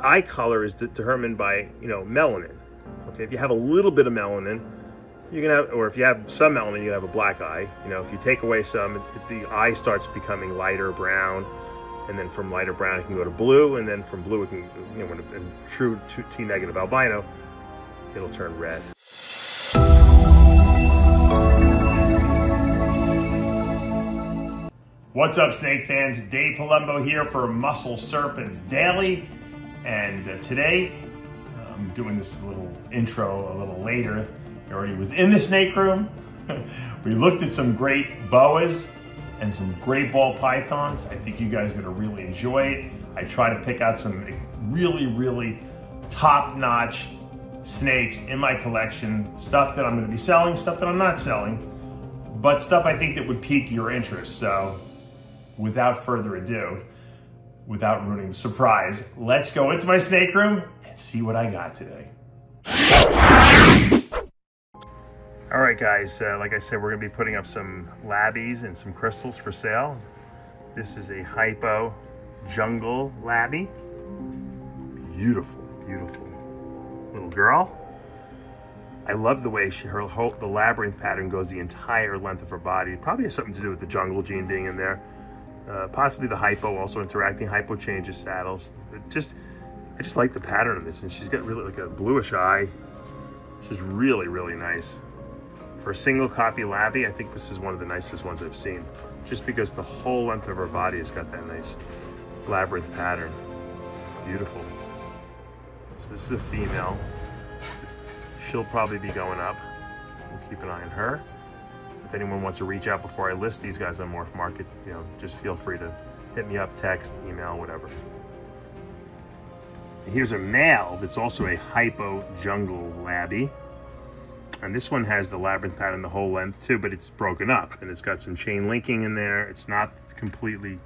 eye color is determined by, melanin. Okay, if you have a little bit of melanin, you can have, or if you have some melanin, you can have a black eye. If you take away some, the eye starts becoming lighter brown, and then from lighter brown it can go to blue, and then from blue it can, in true T negative albino, it'll turn red. What's up, snake fans? Dave Palumbo here for Muscle Serpents Daily, and today I'm doing this little intro a little later. I already was in the snake room. We looked at some great boas and some great ball pythons. I think you guys are gonna really enjoy it. I try to pick out some really top-notch snakes in my collection, stuff that I'm gonna be selling, stuff that I'm not selling, but stuff I think that would pique your interest. So without further ado, without ruining the surprise, let's go into my snake room and see what I got today. All right, guys, like I said, we're gonna be putting up some labbies and some crystals for sale. This is a hypo jungle labby. Beautiful, beautiful little girl. I love the way the labyrinth pattern goes the entire length of her body. It probably has something to do with the jungle gene being in there. Possibly the hypo also interacting. Hypo changes saddles. I just like the pattern of this, and she's got really like a bluish eye. She's really nice. For a single copy labby, I think this is one of the nicest ones I've seen, just because the whole length of her body has got that nice labyrinth pattern. Beautiful. So this is a female. She'll probably be going up. We'll keep an eye on her. If anyone wants to reach out before I list these guys on Morph Market, just feel free to hit me up, text, email, whatever. Here's a male that's also a hypo jungle labby. And this one has the labyrinth pattern the whole length too, but it's broken up and it's got some chain linking in there. It's not completely,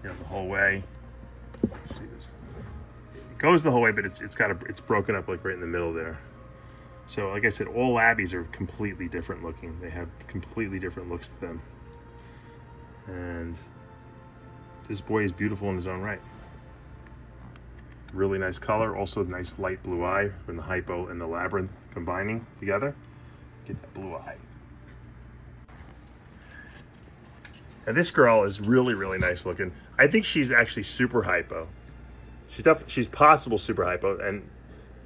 the whole way. Let's see this. It goes the whole way, but it's broken up like right in the middle there. So like I said, all labbies are completely different looking. They have completely different looks to them. And this boy is beautiful in his own right. Really nice color, also nice light blue eye from the hypo and the labyrinth combining together. Get that blue eye. Now this girl is really nice looking. I think she's actually super hypo. She's possible super hypo, and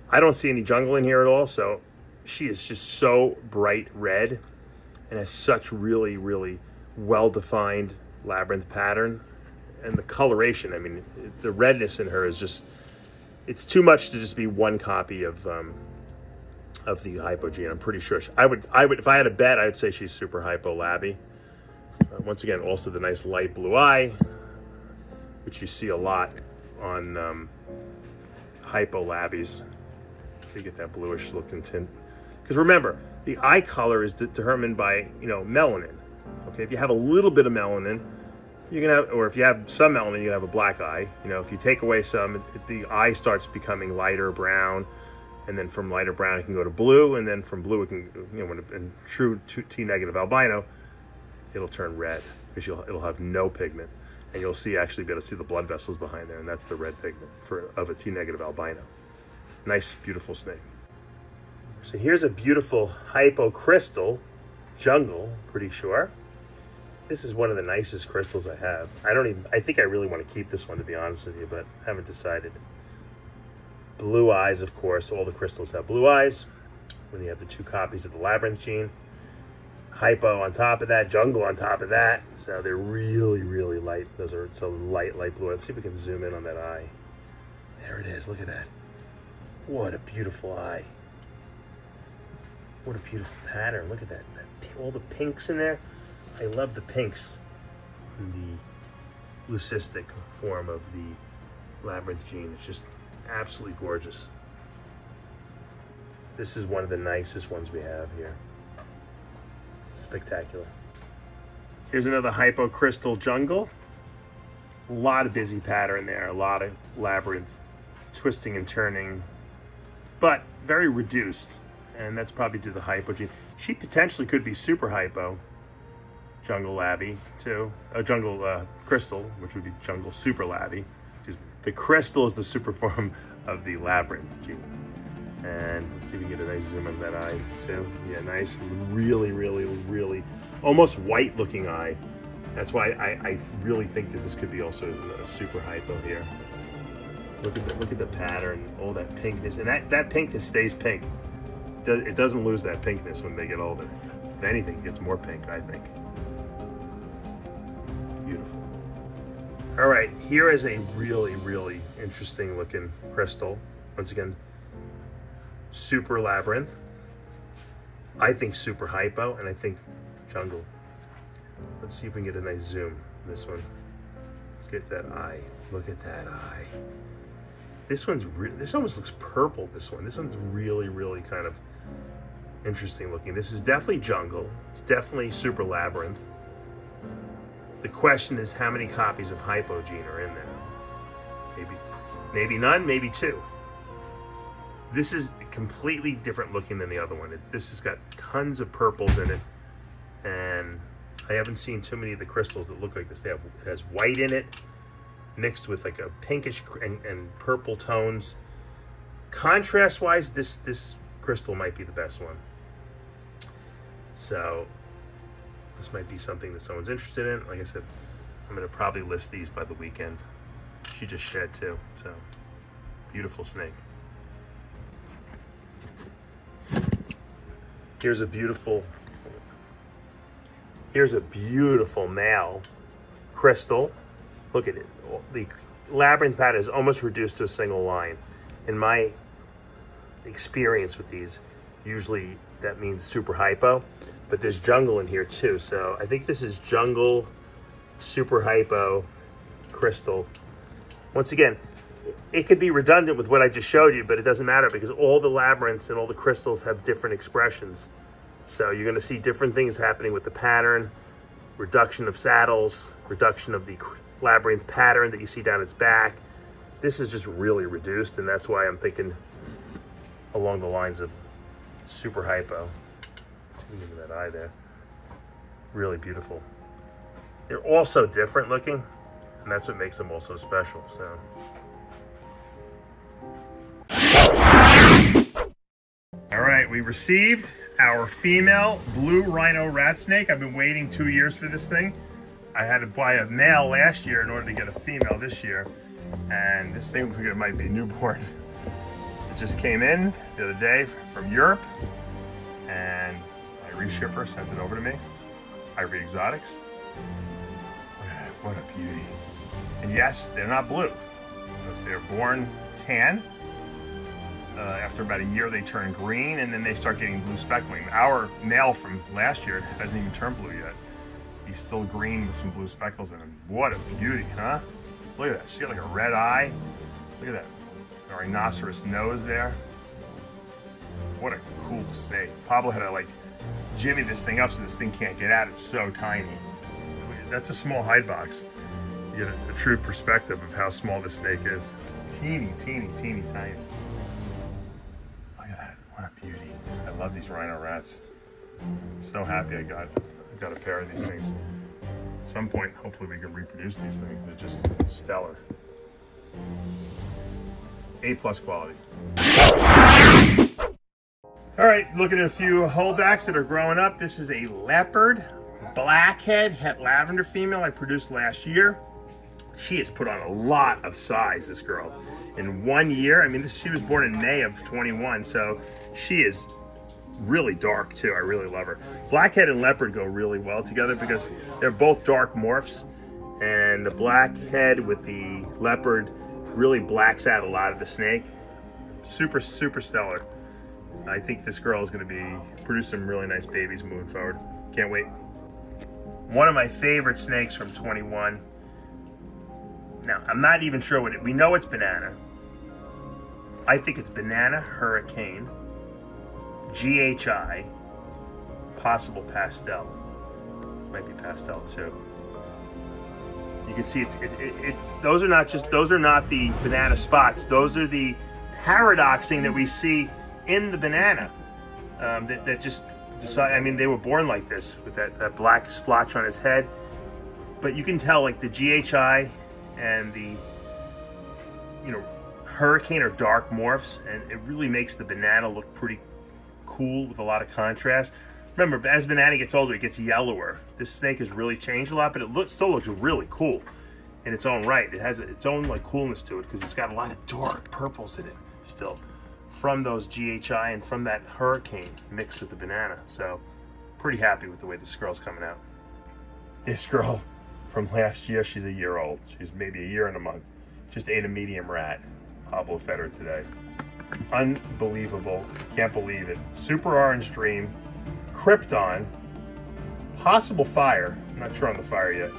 I don't see any jungle in here at all, so she is just so bright red and has such really well-defined labyrinth pattern. And the coloration, I mean, the redness in her is just, it's too much to just be one copy of the hypo gene. I'm pretty sure I would if I had a bet, I would say she's super hypo labby. Once again, also the nice light blue eye, which you see a lot on hypo labbies. You get that bluish looking tint. Because remember, the eye color is determined by, melanin. Okay, if you have a little bit of melanin, you can have, or if you have some melanin, you can have a black eye. If you take away some, the eye starts becoming lighter brown, and then from lighter brown it can go to blue, and then from blue it can, in true T negative albino, it'll turn red because it'll have no pigment, and you'll be able to see the blood vessels behind there, and that's the red pigment of a T negative albino. Nice, beautiful snake. So here's a beautiful hypo crystal jungle, pretty sure. This is one of the nicest crystals I have. I think I really want to keep this one, to be honest with you, but I haven't decided. Blue eyes, of course. All the crystals have blue eyes. When you have the two copies of the labyrinth gene. Hypo on top of that, jungle on top of that. So they're really light. Those are so light blue. Let's see if we can zoom in on that eye. There it is, look at that. What a beautiful eye. What a beautiful pattern. Look at that. All the pinks in there. I love the pinks in the leucistic form of the labyrinth gene. It's just absolutely gorgeous. This is one of the nicest ones we have here. Spectacular. Here's another hypo crystal jungle. A lot of busy pattern there. A lot of labyrinth twisting and turning, but very reduced. And that's probably due to the hypo gene. She potentially could be super hypo jungle labby too. A jungle crystal, which would be jungle super labby. The crystal is the super form of the Labyrinth gene. And let's see if we can get a nice zoom of that eye too. Yeah, nice, really, really, really, almost white looking eye. That's why I really think that this could be also a super hypo here. Look at the pattern, all that pinkness, and that pinkness stays pink. It doesn't lose that pinkness when they get older. If anything, it gets more pink, I think. Beautiful. All right, here is a really, really interesting looking crystal. Once again, super Labyrinth. I think super hypo, and I think jungle. Let's see if we can get a nice zoom on this one. Let's get that eye. Look at that eye. This almost looks purple, this one's really, really kind of interesting looking. This is definitely jungle. It's definitely super Labyrinth. The question is how many copies of hypo gene are in there? Maybe none, maybe two. This is completely different looking than the other one. This has got tons of purples in it, and I haven't seen too many of the crystals that look like this. It has white in it, mixed with like a pinkish and purple tones. Contrast-wise, this crystal might be the best one. So this might be something that someone's interested in. Like I said, I'm gonna probably list these by the weekend. She just shed too, so beautiful snake. Here's a beautiful male crystal. Look at it. The Labyrinth pattern is almost reduced to a single line. In my experience with these, usually that means super hypo, but there's jungle in here too. So I think this is jungle, super hypo crystal. Once again, it could be redundant with what I just showed you, but it doesn't matter because all the labyrinths and all the crystals have different expressions. So you're going to see different things happening with the pattern, reduction of saddles, reduction of the labyrinth pattern that you see down its back. This is just really reduced, and that's why I'm thinking along the lines of super hypo. Let's see if we can get that eye there. Really beautiful. They're also different looking, and that's what makes them all so special. So. All right, we received our female blue rhino rat snake. I've been waiting 2 years for this thing. I had to buy a male last year in order to get a female this year. And this thing looks like it might be newborn. It just came in the other day from Europe. And my reshipper sent it over to me. Ivory Exotics. Look at that, what a beauty. And yes, they're not blue. Because they're born tan. After about a year, they turn green, and then they start getting blue speckling. Our male from last year hasn't even turned blue yet. He's still green with some blue speckles in him. What a beauty, huh? Look at that. She's got like a red eye. Look at that. A rhinoceros nose there. What a cool snake. Pablo had to like jimmy this thing up so this thing can't get out. It's so tiny. That's a small hide box. You get a true perspective of how small this snake is. Teeny, teeny, teeny, tiny. What a beauty. I love these rhino rats. So happy I got a pair of these things. At some point, hopefully we can reproduce these things. They're just stellar. A+ quality. All right, looking at a few holdbacks that are growing up. This is a leopard, blackhead, het lavender female I produced last year. She has put on a lot of size, this girl. In 1 year, I mean, she was born in May of 21, so she is really dark too. I really love her. Blackhead and leopard go really well together because they're both dark morphs, and the blackhead with the leopard really blacks out a lot of the snake. Super, super stellar. I think this girl is going to produce some really nice babies moving forward. Can't wait. One of my favorite snakes from 21. Now, I'm not even sure what we know it's banana. I think it's banana, hurricane, GHI, possible pastel. Might be pastel too. You can see those are not the banana spots. Those are the paradoxing that we see in the banana. That just decide. I mean, they were born like this with that black splotch on his head. But you can tell like the GHI and the, hurricane or dark morphs, and it really makes the banana look pretty cool with a lot of contrast. Remember, as banana gets older, it gets yellower. This snake has really changed a lot, but it still looks really cool in its own right. It has its own like coolness to it because it's got a lot of dark purples in it still from those GHI and from that hurricane mixed with the banana. So pretty happy with the way this girl's coming out. This girl from last year, she's a year old. She's maybe a year and a month. Just ate a medium rat. Pablo fed her today. Unbelievable. Can't believe it. Super Orange Dream. Krypton. Possible fire. I'm not sure on the fire yet.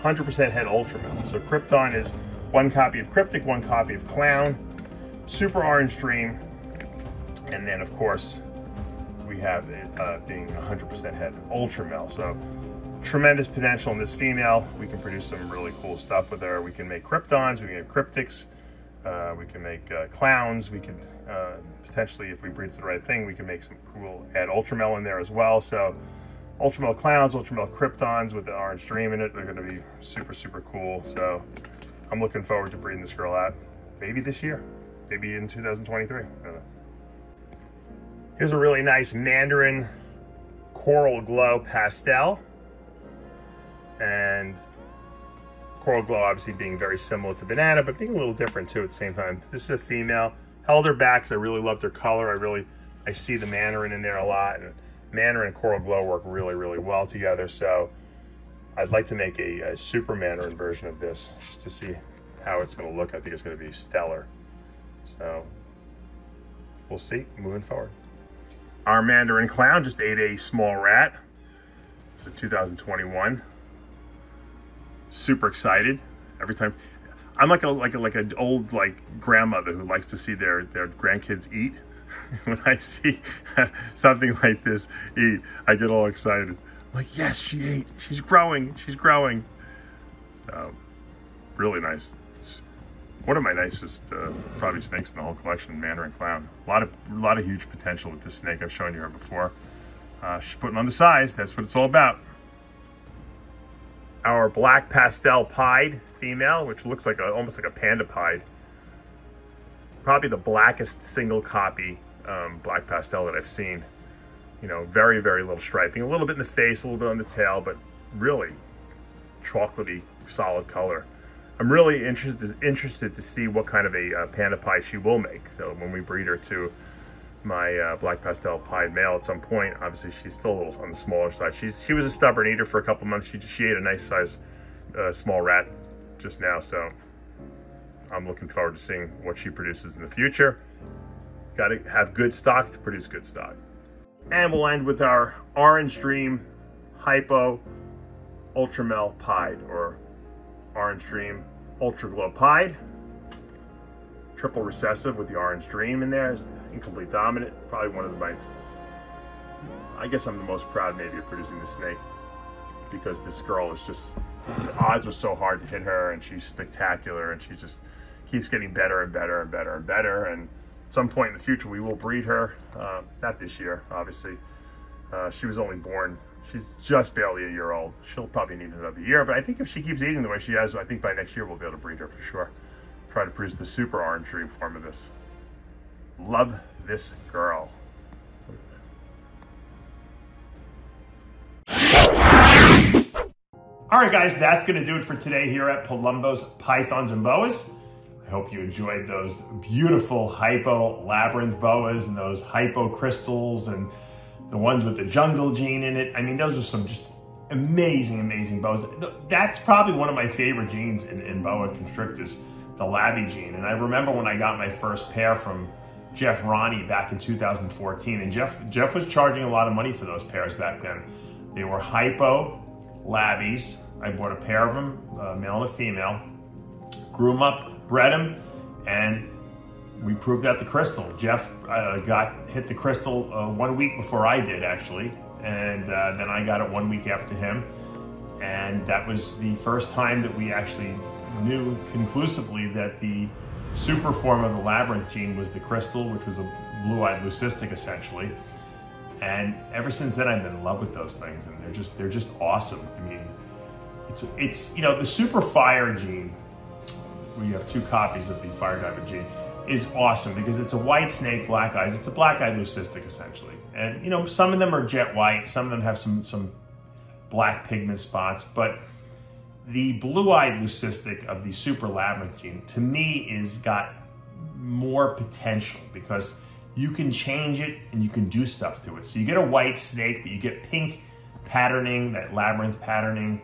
100% head Ultramel. So Krypton is 1 copy of Cryptic, 1 copy of Clown. Super Orange Dream. And then, of course, we have it being 100% head Ultramel. So tremendous potential in this female. We can produce some really cool stuff with her. We can make Kryptons, we can make Cryptics, we can make Clowns. We could potentially, if we breed to the right thing, we can make some, we'll add Ultramel in there as well. So Ultramel Clowns, Ultramel Kryptons with the Orange Dream in it. They're gonna be super, super cool. So I'm looking forward to breeding this girl out. Maybe this year, maybe in 2023. I don't know. Here's a really nice Mandarin Coral Glow Pastel. And Coral Glow obviously being very similar to Banana, but being a little different too at the same time. This is a female. Held her back because I really loved her color. I see the Mandarin in there a lot, and Mandarin and Coral Glow work really, really well together. So I'd like to make a super Mandarin version of this just to see how it's going to look. I think it's going to be stellar. So we'll see moving forward. Our Mandarin Clown just ate a small rat. It's a 2021. Super excited every time. I'm like an old grandmother who likes to see their grandkids eat. When I see something like this eat, I get all excited. I'm like, yes, she ate. She's growing. She's growing. So really nice. It's one of my nicest probably snakes in the whole collection, Mandarin Clown. A lot of huge potential with this snake. I've shown you her before. She's putting on the size. That's what it's all about. Our black pastel pied female, which looks like almost like a panda pied. Probably the blackest single copy black pastel that I've seen. You know, very, very little striping. A little bit in the face, a little bit on the tail, but really chocolatey, solid color. I'm really interested to see what kind of a panda pied she will make. So when we breed her to my black pastel pied male at some point, obviously she's still a little on the smaller side. She was a stubborn eater for a couple months. She ate a nice size small rat just now, so I'm looking forward to seeing what she produces in the future. Got to have good stock to produce good stock. And we'll end with our Orange Dream Hypo Ultramel Pied, or Orange Dream Ultra Glow Pied. Triple recessive with the Orange Dream in there. Incomplete dominant. Probably one of I guess I'm the most proud maybe of producing this snake, because this girl is just, the odds were so hard to hit her, and she's spectacular, and she just keeps getting better and better and better and better. And at some point in the future, we will breed her. Not this year, obviously. She was only born, she's just barely a year old. She'll probably need another year, but I think if she keeps eating the way she has, I think by next year we'll be able to breed her for sure. Try to produce the super Orange Dream form of this. Love this girl. All right, guys, that's going to do it for today here at Palumbo's Pythons and Boas. I hope you enjoyed those beautiful hypo labyrinth boas and those hypo crystals and the ones with the jungle gene in it. I mean, those are some just amazing, amazing boas. That's probably one of my favorite genes in boa constrictors, the Labby gene. And I remember when I got my first pair from Jeff Ronnie back in 2014, and Jeff was charging a lot of money for those pairs back then. They were hypo Labbies. I bought a pair of them, a male and a female, grew them up, bred them, and we proved out the crystal. Jeff hit the crystal 1 week before I did, actually, and then I got it 1 week after him, and that was the first time that we actually knew conclusively that the super form of the Labyrinth gene was the crystal, which was a blue-eyed Leucistic, essentially. And ever since then, I've been in love with those things, and they're just awesome. I mean, it's you know, the super fire gene. We have two copies of the fire diamond gene. is awesome because it's a white snake, black eyes. It's a black-eyed leucistic essentially. And you know, some of them are jet white, some of them have some black pigment spots, but the blue-eyed leucistic of the super labyrinth gene, to me, is got more potential because you can change it and you can do stuff to it. So you get a white snake, but you get pink patterning, that labyrinth patterning,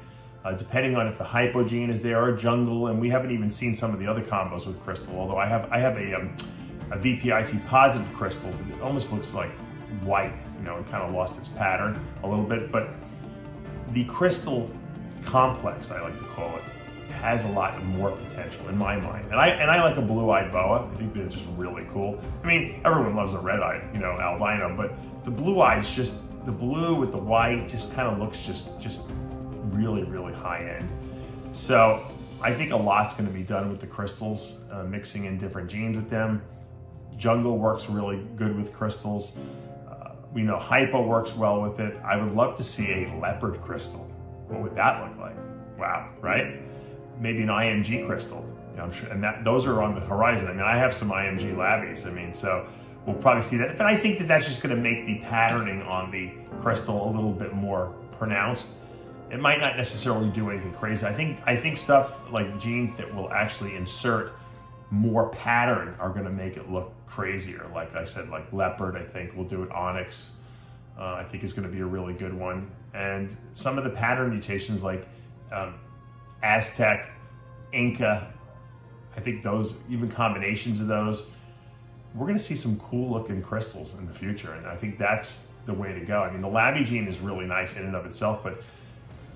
depending on if the hypo gene is there or jungle. And we haven't even seen some of the other combos with crystal, although I have a VPIT positive crystal. It almost looks like white, you know, it kind of lost its pattern a little bit, but the crystal complex, I like to call it, has a lot more potential in my mind. And I like a blue-eyed boa. I think they're just really cool. I mean, everyone loves a red-eyed, you know, albino, but the blue eyes, just the blue with the white, just kind of looks just really, really high-end. So I think a lot's going to be done with the crystals, mixing in different genes with them. Jungle works really good with crystals. We know hypo works well with it. I would love to see a leopard crystal. What would that look like? Wow, right? Maybe an IMG crystal. You know, I'm sure, and those are on the horizon. I mean, I have some IMG labbies. I mean, so we'll probably see that. But I think that that's just going to make the patterning on the crystal a little bit more pronounced. It might not necessarily do anything crazy. I think stuff like genes that will actually insert more pattern are going to make it look crazier. Like I said, like leopard, I think we'll do it. Onyx, I think is going to be a really good one. And some of the pattern mutations like Aztec, Inca, I think those, even combinations of those, we're going to see some cool looking crystals in the future. And I think that's the way to go. I mean, the Labby gene is really nice in and of itself, but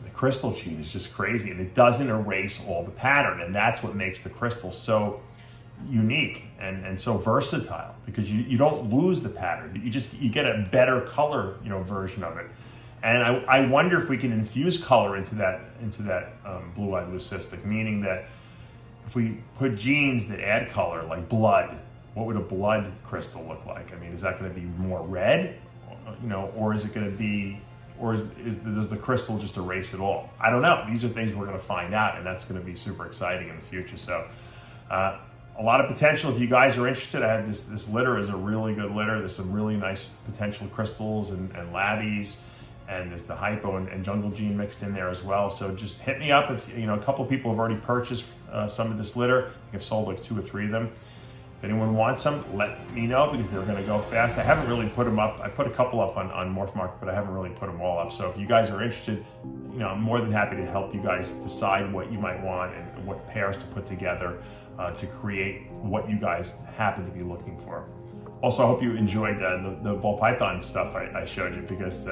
the crystal gene is just crazy, and it doesn't erase all the pattern. And that's what makes the crystal so unique and so versatile, because you don't lose the pattern. You get a better color, you know, version of it. And I wonder if we can infuse color into that blue-eyed leucistic, meaning that if we put genes that add color, like blood, what would a blood crystal look like? I mean, is that going to be more red, you know, or is it going to be, or does the crystal just erase it all? I don't know. These are things we're going to find out, and that's going to be super exciting in the future. So a lot of potential. If you guys are interested, I have this litter is a really good litter. There's some really nice potential crystals and labbies, and there's the hypo and jungle gene mixed in there as well. So just hit me up if, you know, a couple of people have already purchased some of this litter. I've sold like 2 or 3 of them. If anyone wants some, let me know, because they're going to go fast. I haven't really put them up. I put a couple up on Morph Market, but I haven't really put them all up. So if you guys are interested, you know, I'm more than happy to help you guys decide what you might want and what pairs to put together to create what you guys happen to be looking for. Also, I hope you enjoyed the ball python stuff I showed you, because,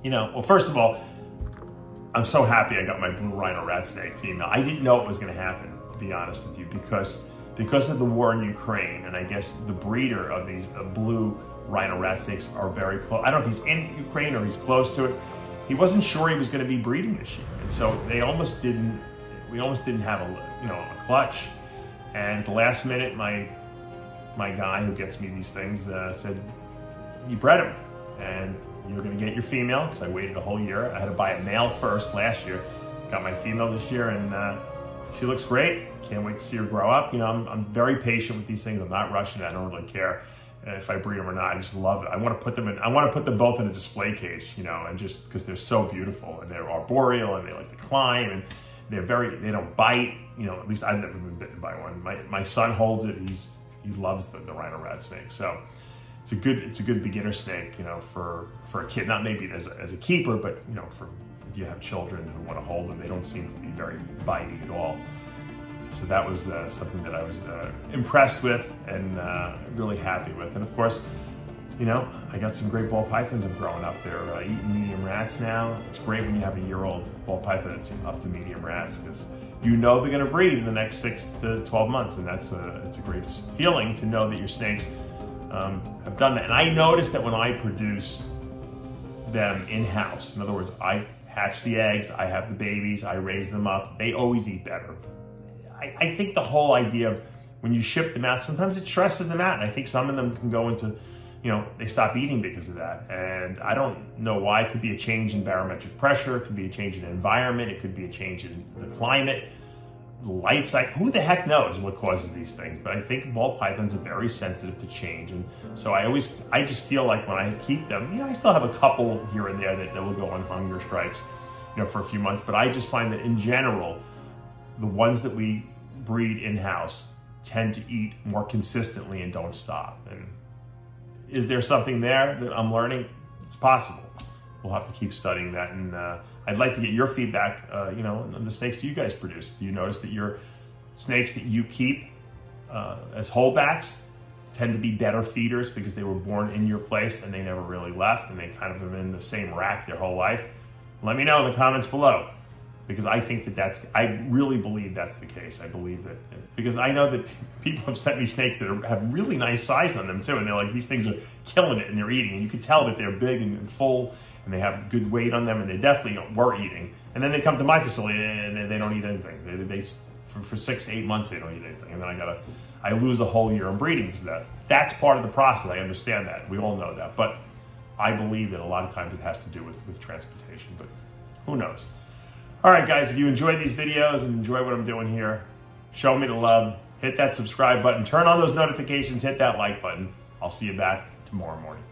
you know, well, first of all, I'm so happy I got my blue rhino rat snake female. I didn't know it was going to happen, to be honest with you, because of the war in Ukraine, and I guess the breeder of these blue rhino rat snakes are very close. I don't know if he's in Ukraine or he's close to it. He wasn't sure he was going to be breeding this year, and so we almost didn't have a clutch. And at the last minute, my guy who gets me these things said, "You bred him, and you're going to get your female," because I waited a whole year. I had to buy a male first last year. Got my female this year, and she looks great. Can't wait to see her grow up. You know, I'm very patient with these things. I'm not rushing it. I don't really care if I breed them or not. I just love it. I want to put them both in a display cage, you know, and just because they're so beautiful, and they're arboreal, and they like to climb, and they don't bite. You know, at least I've never been bitten by one. My son holds it. He loves the rhino rat snake. So it's a good beginner snake, you know, for a kid. Not maybe as a keeper, but you know, for if you have children who want to hold them, they don't seem to be very bitey at all. So that was something that I was impressed with and really happy with. And of course, you know, I got some great ball pythons I'm growing up. They're eating medium rats now. It's great when you have a year-old ball python that's up to medium rats, because you know they're going to breed in the next 6 to 12 months, and it's a great feeling to know that your snakes have done that. And I noticed that when I produce them in-house, in other words, I hatch the eggs, I have the babies, I raise them up, they always eat better. I think the whole idea of when you ship them out, sometimes it stresses them out, and I think some of them can go into, you know, they stop eating because of that. And I don't know why. It could be a change in barometric pressure, it could be a change in environment, it could be a change in the climate. light cycle. Who the heck knows what causes these things? But I think ball pythons are very sensitive to change. And so I just feel like when I keep them, I still have a couple here and there that will go on hunger strikes, for a few months. But I just find that in general, the ones that we breed in-house tend to eat more consistently and don't stop. And is there something there that I'm learning? It's possible. We'll have to keep studying that. And I'd like to get your feedback, on the snakes that you guys produce. Do you notice that your snakes that you keep as holdbacks tend to be better feeders because they were born in your place and they never really left and they kind of have been in the same rack their whole life? Let me know in the comments below, because I think I really believe that's the case. I believe that, because I know that people have sent me snakes that have really nice size on them too, and they're like, these things are killing it and they're eating, and you can tell that they're big and full and they have good weight on them, and they definitely were eating. And then they come to my facility and they don't eat anything. They for 6 to 8 months they don't eat anything, and then I lose a whole year of breeding because of that. That's part of the process. I understand that. We all know that, but I believe that a lot of times it has to do with transportation, but who knows? All right, guys, if you enjoy these videos and enjoy what I'm doing here, show me the love, hit that subscribe button, turn on those notifications, hit that like button. I'll see you back tomorrow morning.